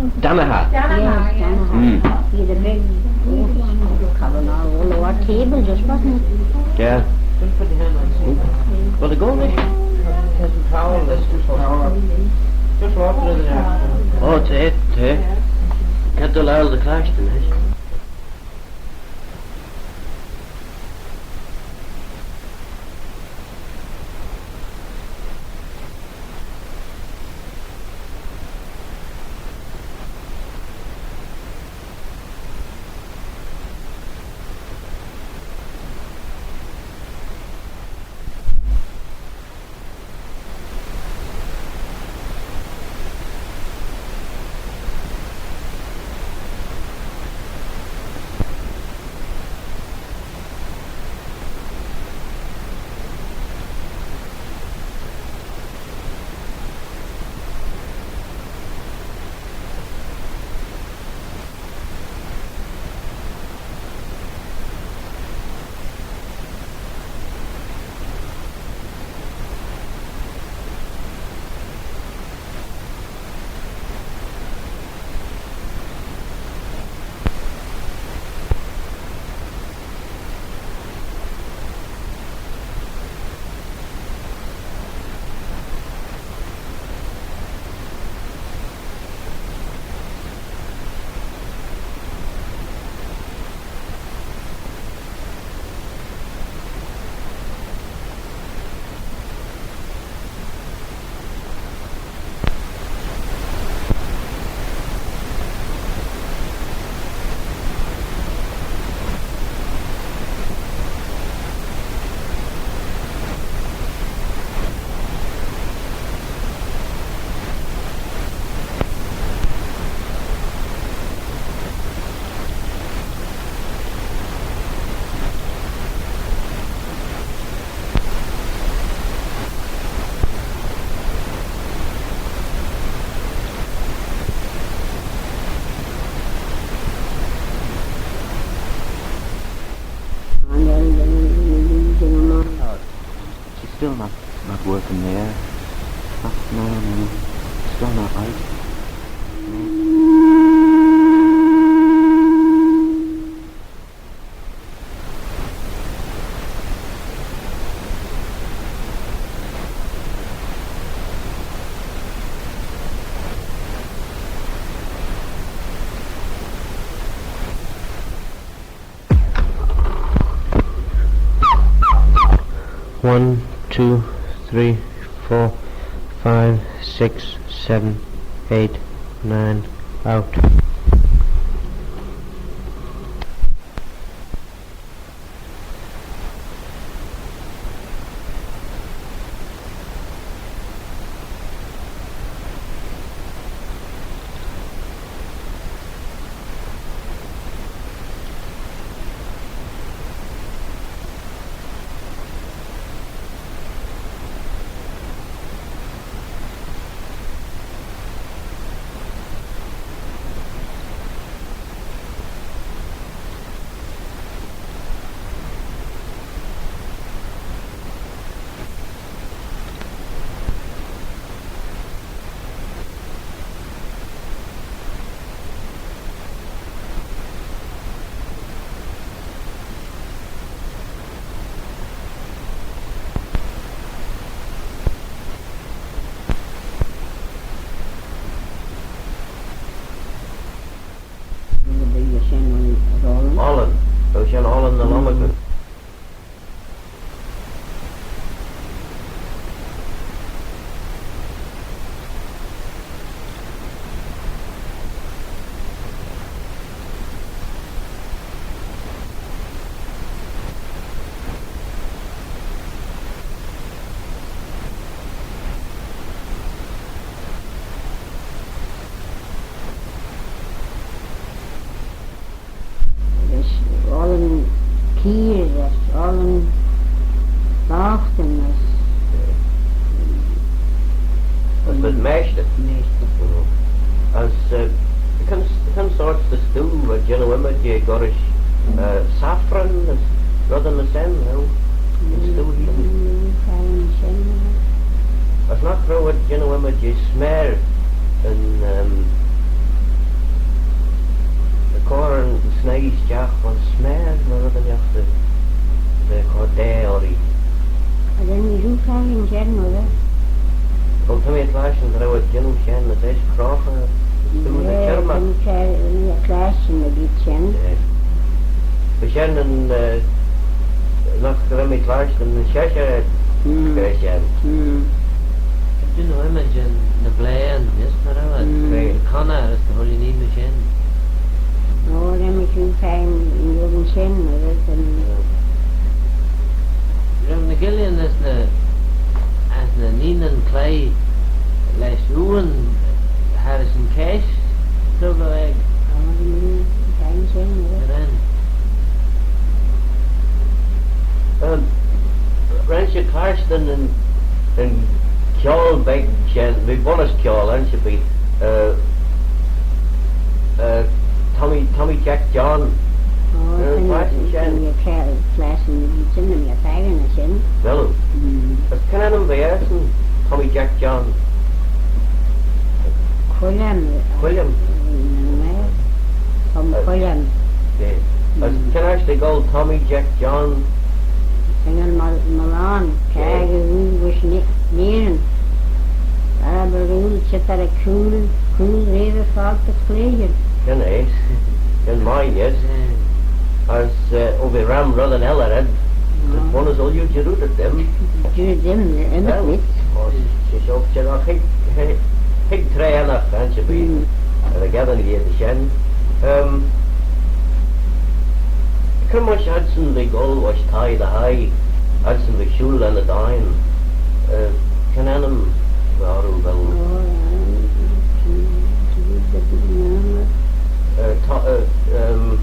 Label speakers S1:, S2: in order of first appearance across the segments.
S1: Danaher.
S2: Yes, Danaher. He had a big cabin all over our table, just wasn't it?
S1: Yeah. Well, the goal is...
S3: Just water in there.
S1: Oh, it's it, eh? Can't allow the clash, then, eh? Still not working there. No. Still not right. One, 2, 3, 4, 5, 6, 7, 8, 9, out. Holland. So she Holland the Lomagan.
S2: Kier, allen dachten
S1: Dat is het meeste. Als de kan soorts de stoel, wat je met je gorish saffron, rather than the same, the stoel hier. Als not grow wat je met je smear en This Crawford, doing the chairman.
S2: A class in the kitchen.
S1: We zijn nog met luisteren, de Cheshire Christian.
S3: You know, imagine the Blaine, yes, the Connor is the Holy Name machine.
S2: No, then we can find in your chin with it and
S3: The Gillian is the Neenan Clay, Les Ewan, Harrison Cash, Silver Egg.
S2: find chin with it.
S1: Ranche Carston and Kjol big Jen, my bonus Kjol, and should be Tommy Jack John.
S2: Oh, then you class in the kitchen and you're tagging a chin.
S1: Well, can I know the Tommy Jack John?
S2: William. William.
S1: Can I actually go Tommy Jack John?
S2: Singing Milan, Kaggy, was near. Arabelle, sit at a cool river fog to clear.
S1: Can I? Can mine, yes. As over Ram Ruthen Ellered, one is all you rooted them.
S2: Do them in the pit.
S1: She's up to a big tray enough, and she'll be together in the shen. Come much Hudson the goal was tie the high, Hudson the shul and the dine. Can them Varu well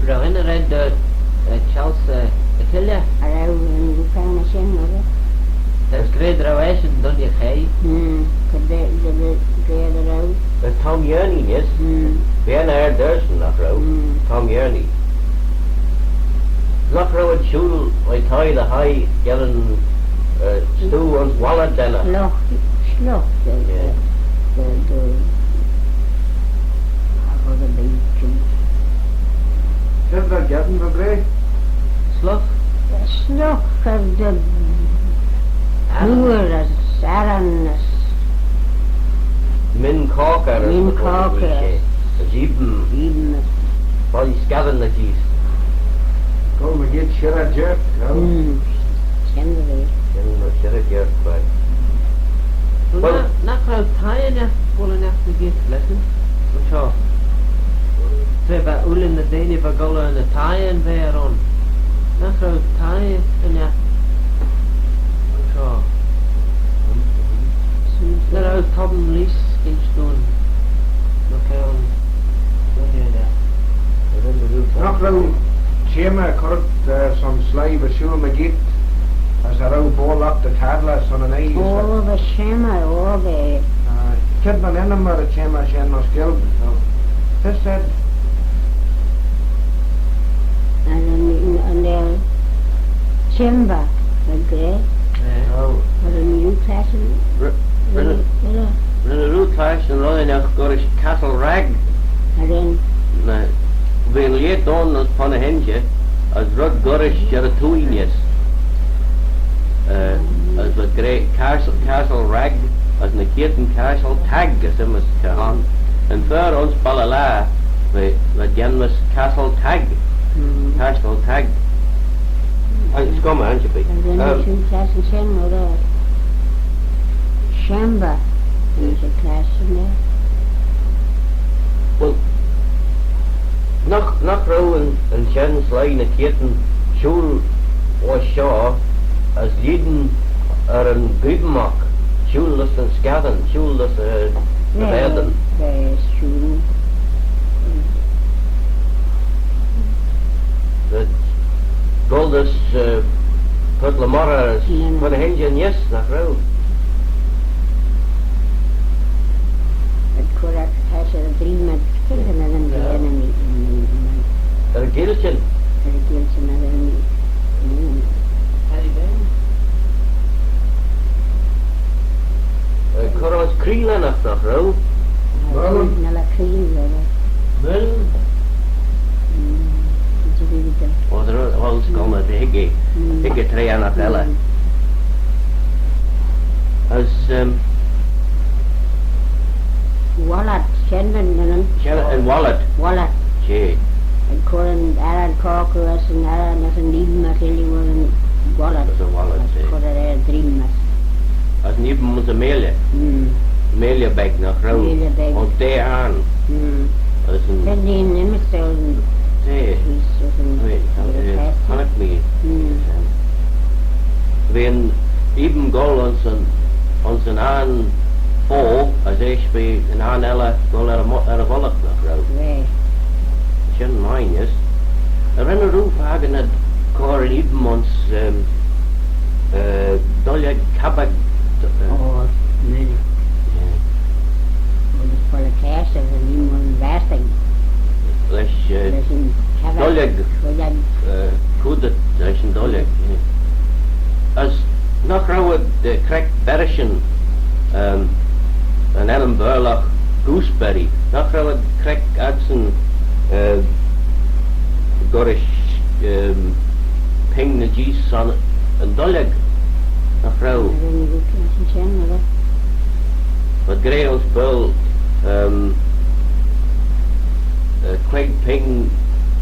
S3: Rowan read Chelsea Attila.
S2: Around you found a chin with it.
S3: There's great rawation, don't you, hey?
S2: Could they get around?
S1: Tom Yearney, yes. Ben Air Derson, not row. Tom Yearney. Not row at shul, I tie the high, getting stew on wallet then.
S2: Slough, the big tree.
S4: Is that getting the grey?
S3: Slough?
S2: Slough of the Brewer, Aaron,
S1: Min Corker, the Jeepen,
S2: even
S1: body scabbing the Jeeps.
S4: Go we get Shira Jerk,
S2: generally.
S1: Should have jerked, right?
S3: Well, not crowd tying ya, pulling after the gate, listen. Which are? Say about Ulin the Dane of a guller and the tying there on. Not crowd tying ya. Which are? Let out Tobin Lease, Skinstone. Okay, on. Don't hear that.
S4: Knock round Chema current some slave a shoe magit as a row ball up the tadlas on an eye.
S2: Oh, the shimmer, oh, the...
S4: Kidman in them or a Chema shen no skill. This said.
S2: And the timber, the grey,
S1: Oh.
S2: or the new class in
S1: When a root clash and running out got a cattle rag.
S2: and then
S1: We'll yet on as pon a hinge as Rod Gorish Jeratuinius. As the great castle rag, as the Keaton castle tag, as him as Kahan. And fair on Spalala, the Genmus castle tag. Castle tag. It's come on, should be.
S2: and then the two class in Shen, or the Shamba, there's a class in there.
S1: Well, Knock row and Shen's line a Keaton shul was shaw as Leiden in Gubenmock, schulless and Scavan, schulless the Baden.
S2: The shul.
S1: The Goldus put Lamora put a hinge in, yes, knock row.
S2: It could have had a dream at Kilton and the enemy.
S1: A Gilchin.
S2: The Gilson and the enemy.
S3: Harry Ben?
S1: Corals Creelan of knock row.
S4: Well,
S2: Nella Creel,
S3: Well,
S1: Oh, the old scum at the Higgy Trey Anabella. As
S2: What Wallet, Shannon,
S1: and Wallet.
S2: Wallet.
S1: Gee.
S2: And Corin, Alan Corcus, and Alan as a Nima, Kelly was in Wallet.
S1: Dat is een Wallet,
S2: Corin, Dreamers.
S1: Als niet moet een meelje. Meelje bek naar vrouw.
S2: Meelje-bek.
S1: Want thee aan. Dat is een...
S2: Then die nemen ze
S1: Thee. Kan ik niet. Wenn eben gol ons aan vol, als ik bij een aan elle gol er Wallet naar vrouw.
S2: Nee.
S1: Geen mijn is. Er zijn een roep hagen het kor even ons dolje kabak.
S2: Oh, nee. Und das volle Käse, das ist immer ein Westing.
S1: Das
S2: Das ist ein
S1: dolje
S2: Dolleg.
S1: kudet, dat is een dolje. Als nog rauwe de krek berschen een ellen burlach gooseberry, nog rauwe krek uit zijn gorish ping na jees aan een dolje. Nog rauwe.
S2: Das ist ein oder?
S1: Wat grey ons bul kweg ping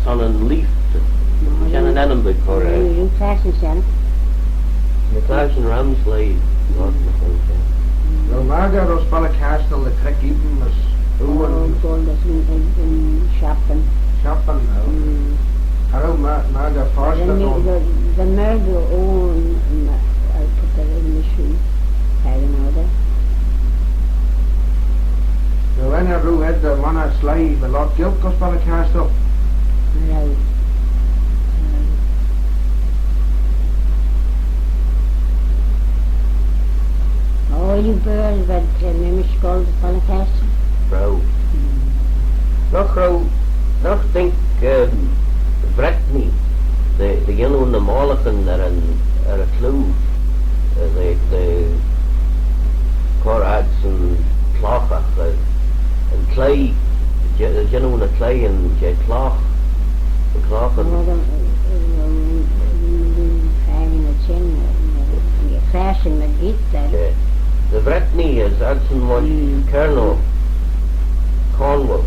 S1: aan een lief. Jan een ellen bekor.
S2: Du klassen sen.
S1: De Klaus en Ramsley wat
S4: Wel maga als Ballacastle de trek even als
S2: Oh,
S4: Owen
S2: gold, das in Schappen.
S4: Schappen nou. Hallo maga forster dan.
S2: The murder, oh, I'll put that in the shoe. I don't know that.
S4: Nou en er roe het de manna slij de lot gilk als Ballacastle.
S2: Right. Oh, you birds, but maybe scold the podcast.
S1: vrouw. Nog vrouw, nog denk brekt niet. De genoemde maligen er een clue. De korads en klachach. En klei, genoemde klei en je klach. De klachen.
S2: Having a chin, you're crashing the gate there.
S1: De Bretney is Hudson one Colonel Cornwall.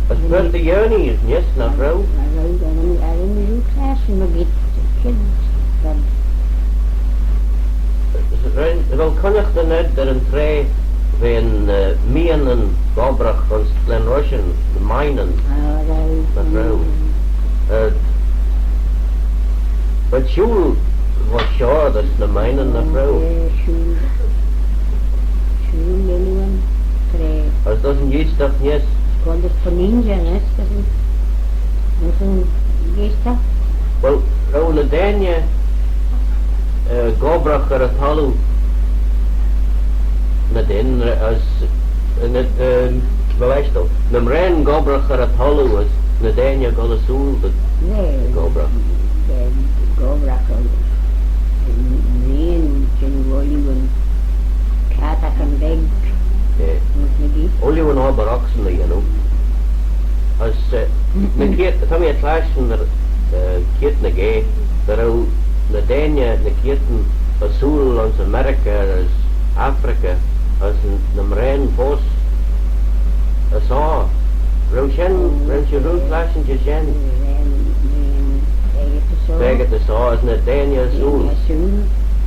S1: As per de journey is yes na vrouw.
S2: I don't know crashing the gate, kids.
S1: Wel konnig de net er een tree van Mien en Gobrach van Glenrushen, de mijnen, na vrouw. But Schul was sure dat de mijnen na vrouw.
S2: Schul, anyone? Tree.
S1: Als dat een geestdag yes.
S2: Called it for ninja, yes? Dat is een geestdag?
S1: Wel, vrouw na Danje, Gobrach er het halu. Na den als bewijst al. Na Ren Gobrach er het halu was na Danje Golasul de Gobrach.
S2: Gobrach Ren, Jen William, Katak and Beg.
S1: Only one over Oxenley, you know. As na kiet, Tommy at last van de kiet na gay, daarover na Danje na kieten Asul ons Amerika as Afrika as na Ren Vos as all. Roshen, Rensje Root last in Jeshen. Tegen de saw as na Danje Asul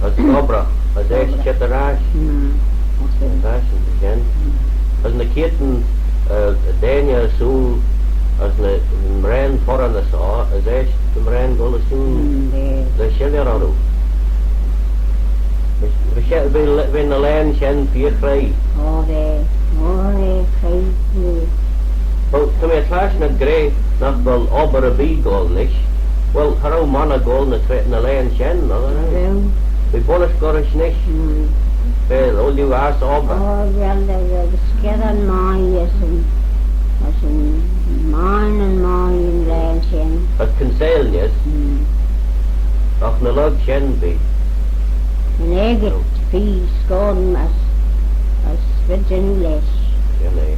S1: as Gobrach as Ex Chetarash. As na kieten Danje Asul as na Mren foran na saw as Ex de Mren Golasul. De Shellerado. We zijn alleen geen vier vrij.
S2: Oh, de vrij.
S1: Wel, toen we het laatst net grey, nog wel obere biegol, niet? Wel, harou mannen gol net alleen geen, no? We bollen scoren niet. Wel, al die waars ober.
S2: Oh, wel, de skedden maai is een maan en maai in alleen geen.
S1: Het conseel niet. Of na log geen bij.
S2: En eget vie scoren als virgin les.
S1: Ja, nee.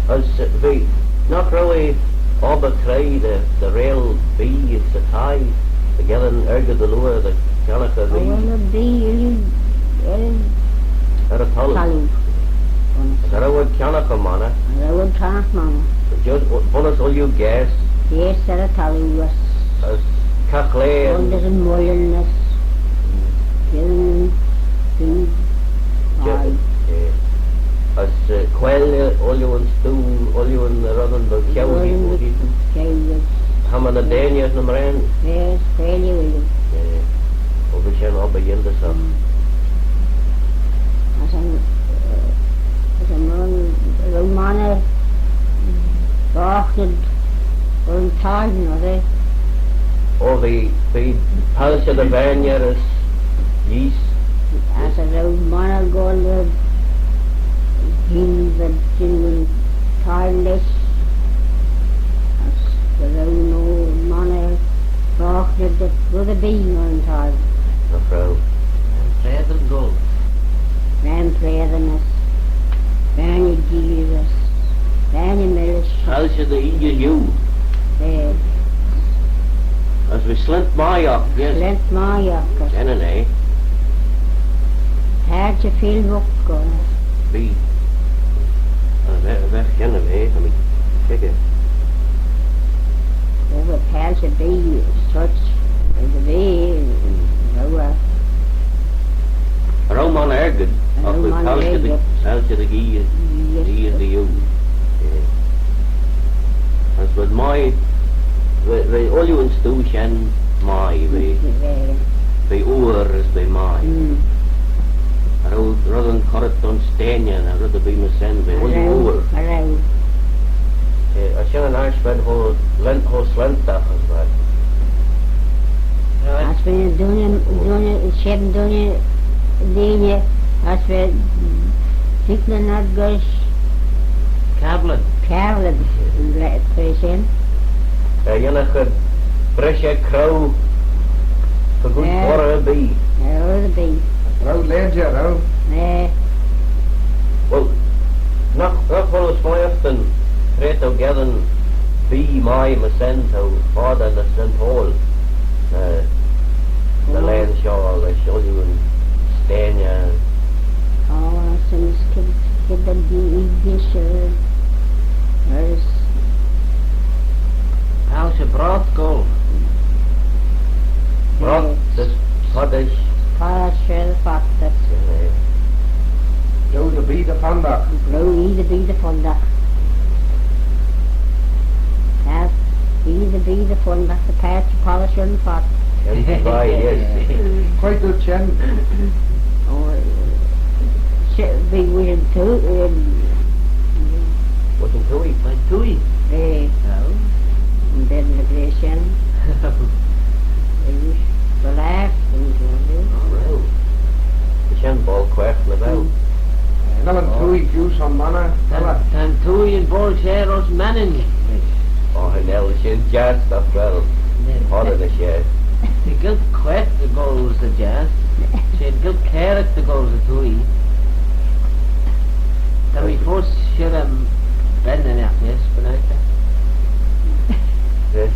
S1: Als we nog really ober krijg de rail bee is de taai, de gellen erger de loer, de kellige
S2: Oh,
S1: bee.
S2: wel, die,
S1: ar a talú.
S2: talú.
S1: Ar a bhfuil ceannach go mana,
S2: Rwy'n canach man.
S1: bunas oliú gas,
S2: Yes, ar y talw
S1: as cachlé
S2: ond yn mwyn gyn
S1: as quail oliú an stú, oliú an rodan do ceawí, haman a déine na mrain,
S2: Yes, fairly will.
S1: ó bhí sé ob a dhéantasach.
S2: As an Romana bachted o'r taen o dde.
S1: Ó bhí palse a bhainnear as lís,
S2: As a Romana gol hyn yn taen leis. As the Romana bachted roedd y bein o'r taen.
S1: na frá.
S3: Fred and gold.
S2: Ran pleadanus. Ran gyrus. Ran millis.
S1: Palse a ige hiú, as bhí slint maiach, yes,
S2: Lent maiach.
S1: enan é,
S2: Had je veel boek.
S1: bhí a bheith ceanna é, ha mí fiige.
S2: Over had je be such the way.
S1: Róman agad, ach bhí palse a gí an de hiú. As bhfuil mai, bhí oliú an stú sin mai, bhí uair as bhí mai. Rud an chorat an stéine a rud a bhí me sin, bhí oliú uair. A sin an airsfed hó slintach as bhfuil.
S2: As we doen, schep doen dingen, as we zitten naar gus,
S3: Cablan.
S2: kavlen, present.
S1: Dhéanach go breise crá go gúd fóra a bí.
S2: Rood be.
S4: Rau leidje, rau.
S1: Well, nach bhfuil is fáocht an réit ó gean bí mai me sin ó fáda na St. Paul. Na lein seo leis oliú an stéine.
S2: Oh, soms kid the gisher. There's
S3: House of broth gold.
S1: Brot, dus fadis.
S2: partial factor.
S4: Doe de biede vandaag.
S2: Blow either be the funda. Have either be the funda, the patch polish and fat.
S1: En vai, yes.
S4: Quite good chin.
S2: Or be with two
S1: Wat een toei.
S3: By Tui.
S2: and then the gration. Relax and
S1: Wel. De sin bal kwech na bel.
S4: Nou een toei juice on manna.
S3: Tan Tui and Ball Sheros Manning.
S1: Oh, en el sin jazz dat wel. Hadden de sé.
S3: The good quet the goals the jazz. She had good carrot the goals the Tui. Then we first should have been in that place, but I
S1: Yes.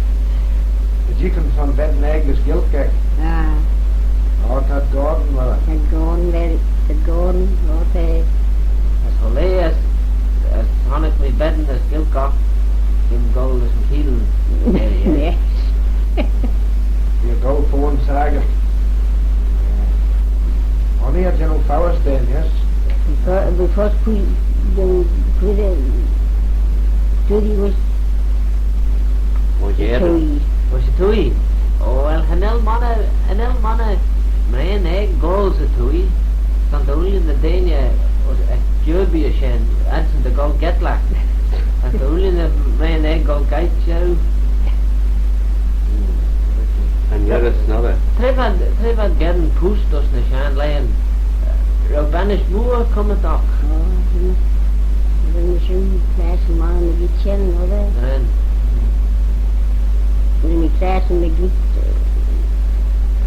S4: De chicken van bed en egg is gilkek. Oh, dat garden wel.
S2: had gone very, had gone, okay.
S3: as hilarious as Sonic me bedding as Gilcock in goals and Keelan.
S2: Yes.
S4: Je go phone zagen. Wanneer je nog Flowersteen, yes?
S2: Before Judy was
S1: Wat je
S2: two.
S3: Was it Tui? Oh, well, Hanel Mana, man, goals a Tui. Van de Ulien de Dania was a Juby a Shen, Adson the goal get lack. As the Ulien de man, goal gate show.
S1: En jij is sneller.
S3: Trevad getting pushed us na Shan Lane. Robanish Moor come at dock.
S2: Then we should class man in the kitchen, other.
S3: And
S2: When we class in the git,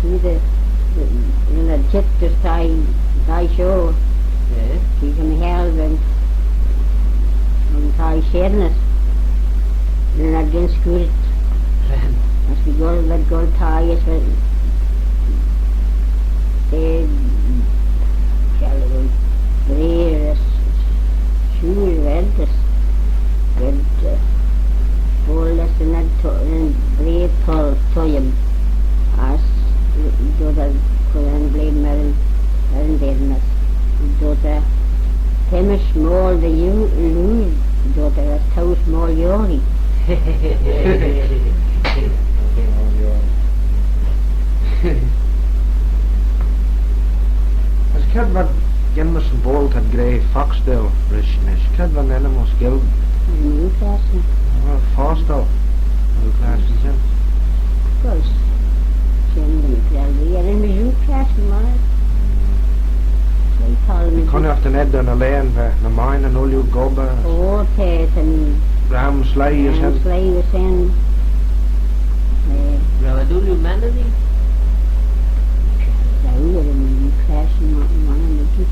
S2: through the jet to tie show,
S3: yeah,
S2: he can help and tie shareness. Then against school, as we go, let go tie as well. They, Thomas small the you lose, though there is two small yoni.
S4: As kid wat Genmus and Bolt had grey Foxdale British kid van animals guild
S2: New class,
S4: Foxdale class in
S2: course. Send them to the other new class, man. They call me.
S4: Kon after Ned on a lane na mine and all you goba
S2: Oh, Ted and
S4: Ram Slay is him
S2: Slay was in.
S3: Ravadulu Manadi?
S2: They were in the class and one of the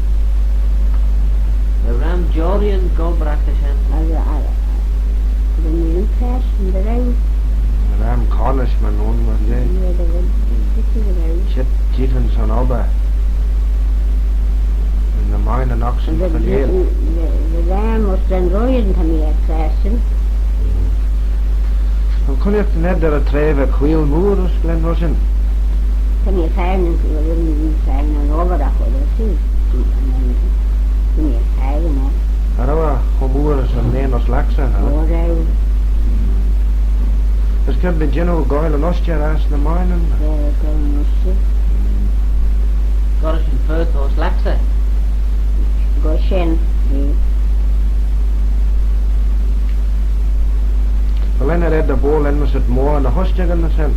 S3: The Ram Jorian Gobrakashan.
S2: the new class and the road.
S4: Ram Cornish man on was there
S2: Yeah, the road.
S4: Chip Chiefins on Oba in the mine and oxen
S2: The
S4: for the
S2: ram was then royal to me at class.
S4: kon after Ned there a treve Queel Moor Glen Russian
S2: Come here, time and time and over that for the sea. Come here, time and
S4: Arawa Homoor is a name of Laxa
S2: over
S4: As kid the Gino Goyle and Ostia as the mine and
S2: there going to
S3: Gorishin Firth or Slaxa.
S2: go shen.
S4: Well then I read the ball and was it more and the hostia in the sen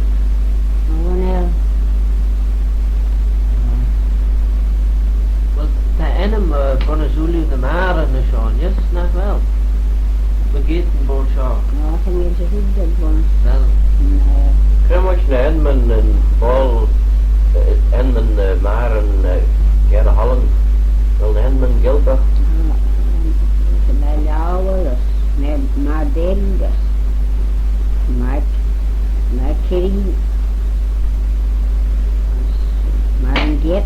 S3: Well, the enam Bonazulu the Mar and the Sean, yes, not well. The gate and Bon Shaw.
S2: No, I think it's a good one.
S3: Well,
S1: Cremwich na Enman and Ball Enman Mar and Gerda Holland. Well, Enman Gilbert.
S2: The Malawas, my Dengas, my Kitty, my Get.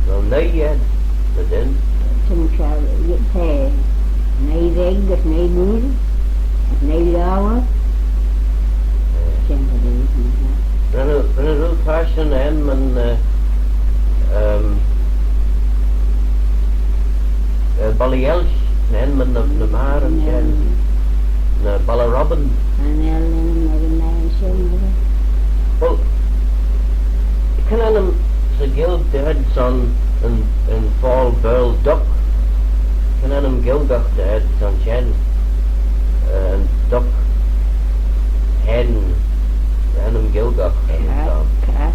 S1: Well, Nayad, the Den.
S2: Some child get paid. Nay Vegas, nay Moody, nay Lawa.
S1: When a real fashion Enman Ballyelsh, Enman of the Mar and Jen, Ballarobin. Well, can I the guild the heads on and fall burl duck? Can I gildach the heads on Chen and duck hen and gildach and
S2: Cat.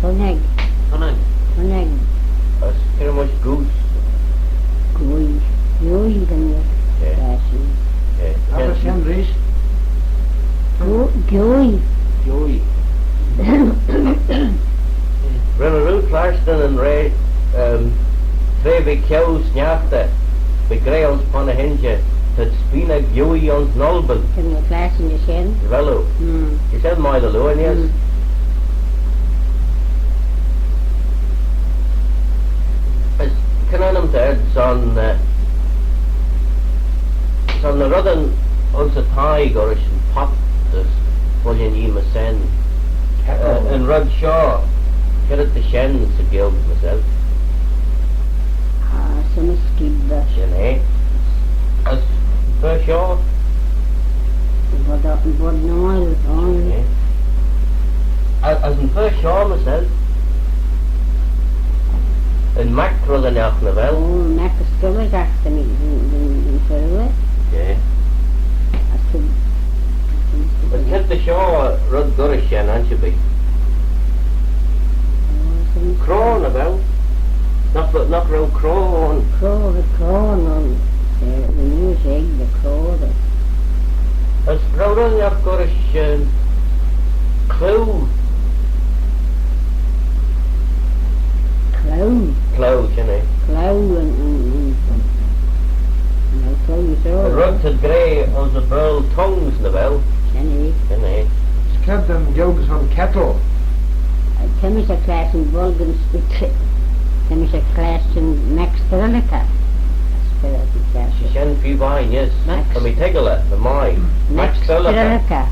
S2: Ronague.
S3: Ronague.
S1: That's pretty much goose.
S2: Goy. Goy can you?
S4: That was him Reese
S2: Goy.
S4: Joey
S1: Renaroo Clarston and Ray Trevy Kjous Njachta Begreils Pana Hinge Dat Spina Gui ons Nolben
S2: Can you class in your shen?
S1: Velo Je said my the loon yes Can I them to add son son the rudden ons a Thai gorish and pop this William Yema Sen and Rud Shaw get it the Shen to guild myself
S2: Some skid the
S1: Shen eh as for Shaw
S2: But no on
S1: as in first Shaw myself and Mac rather than Nach Novel
S2: Oh, Mac is still like after me in Fairway.
S1: yeah but kept the Shaw Rud Gorish Shen and should be Crow Novel not real crow on
S2: Crow on the news egg, the crow.
S1: as Rowden Nach Gorish Clow Clow you know
S2: Clow and Clow is all.
S1: Rud had grey on the burl tongues Novel
S2: Jenny.
S1: you know
S4: kept them gilds on cattle
S2: Tim is a class in Volgan Street. Tim is a class in Max Terlica.
S1: Shen Pubine yes
S2: Max.
S1: let me take a look the my Max
S2: Max Strelka.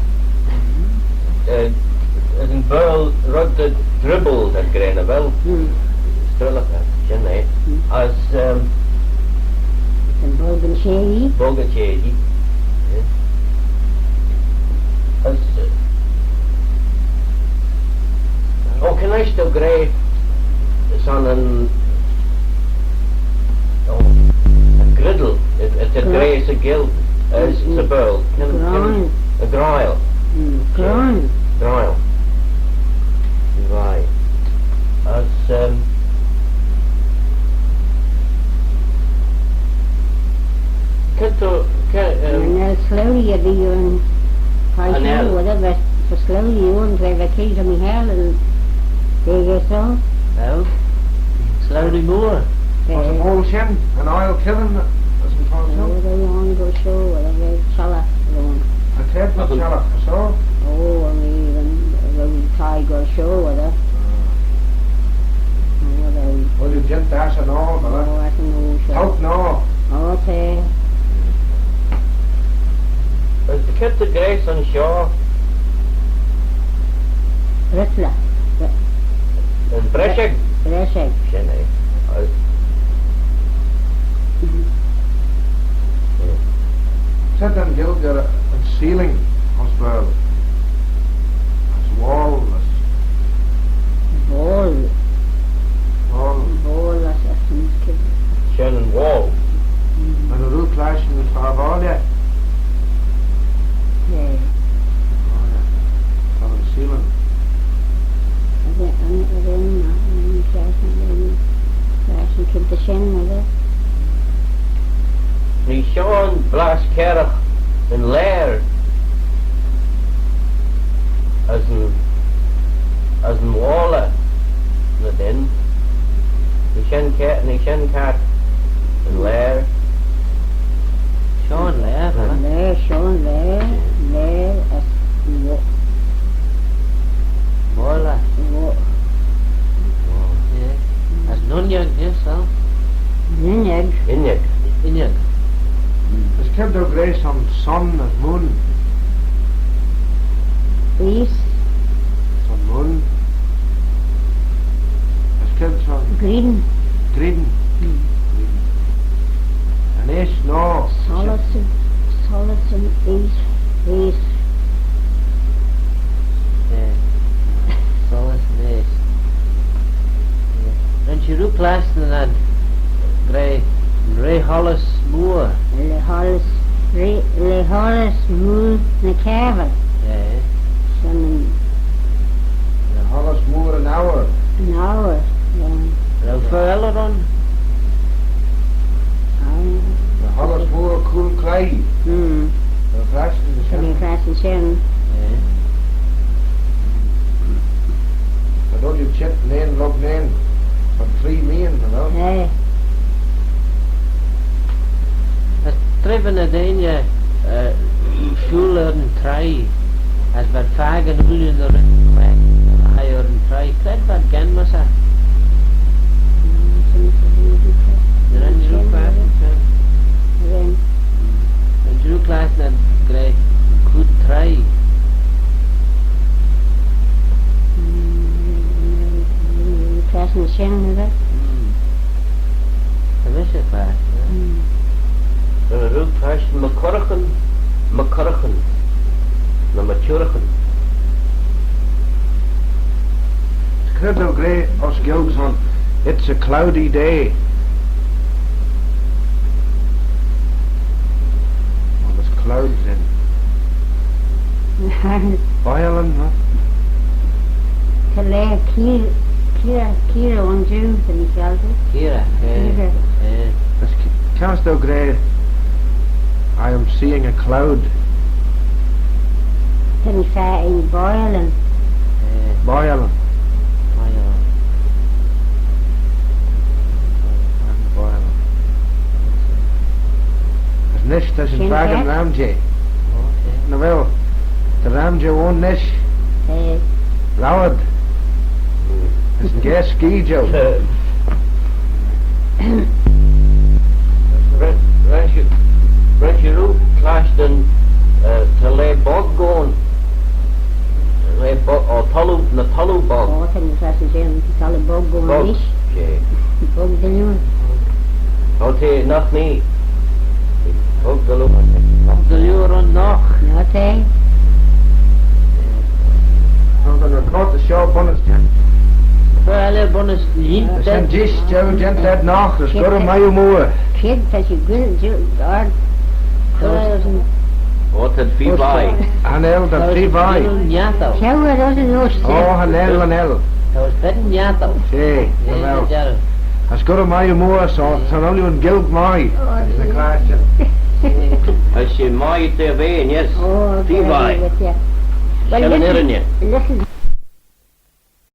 S1: As een beul rod de dribbel dat grenen wel. Strelka, nee. Als
S2: Een Bogenchegi.
S1: Bogacheji. Als kan I still grey zo'n een griddle, het grey is een gil, is een beul.
S2: Grain.
S1: Een grail.
S2: Grain.
S1: Grail. Right. Als
S2: En slowly die een
S1: Anel.
S2: whatever, for slowly on they vacation me hell and they get so.
S3: Well, slowly more.
S4: Was een old shin, an oil killing, as we call it.
S2: Oh, they on go show whatever chala on.
S4: A ted with shallock, so.
S2: Oh, I mean, when Thai go show whatever. Oh, they.
S4: Well, you gent dash and all, but
S2: Oh, I can know show.
S4: Talk no.
S2: Okay.
S1: As de kid de grace on shore,
S2: Ritla.
S1: een breshig.
S2: Breshig.
S1: Shinny.
S4: Said them gil got a ceiling, as well. As wall,
S2: Ball.
S4: wall.
S2: Ball, that's a thing.
S1: Shannon wall.
S4: And a roof clash in the far yeah.
S2: Yeah.
S4: On the ceiling.
S2: I'm crashing kid the shin with it.
S1: Ní Sean Blas Kerach in Lair as een walla na din. Ní Shen Cat in Lair.
S3: Sean there, huh?
S2: There, Sean, there, as
S3: Mola.
S2: what,
S3: Yeah. As Nunyag, yes, so.
S2: Ninjag,
S1: Inyag.
S3: Inyag.
S4: There's kept their grace on sun and moon.
S2: Beast,
S4: On moon. There's kept on
S2: Green,
S4: green. And ace no.
S2: Solacin, East,
S3: Yeah. Solid nice. Yeah. And she looked last than that Ray Hollis Moore.
S2: Le Hollis, Moon, na Cavan,
S3: Yeah.
S2: some
S4: The Hollis Moor an hour.
S2: an hour,
S3: Now for Elleron.
S4: The Hollis Moor cool clay.
S2: hmm,
S4: The flash in the
S2: can you
S4: sun.
S2: crash and shin,
S3: Yeah.
S4: But don't you chip name, love name. For 3 million, you know.
S2: hey,
S3: Driven a danje schuler en trai. As wat vagen hullen er in higher en trai. Kred wat gen massa. De ran je ook vaak.
S2: then,
S3: En je ook laat naar grey goed trai.
S2: crash and shin with it,
S3: Dat is het vaak.
S1: En een roep hash McCurrican. Na Machurrican.
S4: Cribble grey us gills on. It's a cloudy day. Well, there's clouds in. Boiling, huh?
S2: Kale, Kira on June, the Michelda,
S3: Kira.
S2: Kira,
S3: Yeah.
S4: There's Casto grey. I am seeing a cloud.
S2: the fat in boiling,
S4: Boiling. Boiling. There's nish, there's in
S2: Shin
S4: fact
S2: cat?
S4: Ramjay. Nou wel, de Ramjay won nish. Lawad. Is een gas ski joe.
S1: Ran je roep clashed in te lay bog na talú bog.
S2: Oh, can you trust us in to bog
S1: Bog.
S2: going ish?
S1: Che.
S2: Bog the new.
S1: O te nach ní. Bog dalú.
S3: The lure on noch.
S2: No, te.
S4: I'm going to record the show bonus ten.
S3: Well, bonus lint.
S4: Er zijn gis, Joe, gent led nog, dus go to my moe.
S2: Kid, as you gwyn, guard.
S1: O te fi vai.
S4: Hanel, dat drie vai.
S3: Njato.
S2: Kjauwer, dat is een oost.
S4: Oh, hanel, hanel.
S3: Dat was bed njato.
S4: Zee, jawel. Als go to my moe, so only een gild mai. Dat is een klaasje.
S1: Als je maai te ween, yes.
S2: Oh,
S1: Fi vai.
S2: Well,
S1: Stel
S2: listen,
S1: in je.
S2: listen.